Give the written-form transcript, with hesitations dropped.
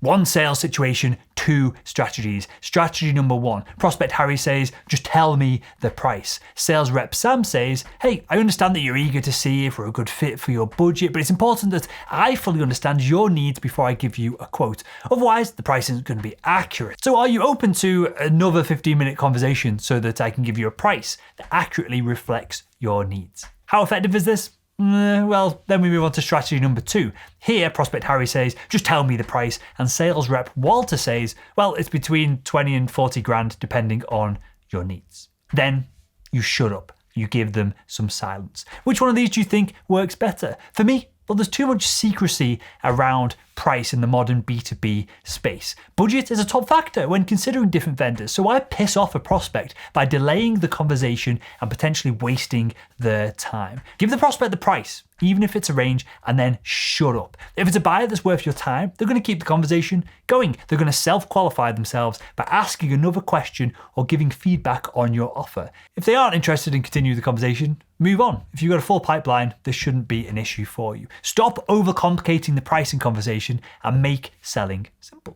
One sales situation, two strategies. Strategy number one, prospect Harry says, just tell me the price. Sales rep Sam says, hey, I understand that you're eager to see if we're a good fit for your budget, but it's important that I fully understand your needs before I give you a quote. Otherwise, the price isn't going to be accurate. So are you open to another 15-minute conversation so that I can give you a price that accurately reflects your needs? How effective is this? Well, then we move on to strategy number two. Here, prospect Harry says, just tell me the price. And sales rep Walter says, well, it's between 20 and 40 grand, depending on your needs. Then you shut up. You give them some silence. Which one of these do you think works better? For me, well, there's too much secrecy around price in the modern B2B space. Budget is a top factor when considering different vendors, so I piss off a prospect by delaying the conversation and potentially wasting their time. Give the prospect the price, even if it's a range, and then shut up. If it's a buyer that's worth your time, they're going to keep the conversation going. They're going to self-qualify themselves by asking another question or giving feedback on your offer. If they aren't interested in continuing the conversation, move on. If you've got a full pipeline, this shouldn't be an issue for you. Stop overcomplicating the pricing conversation and make selling simple.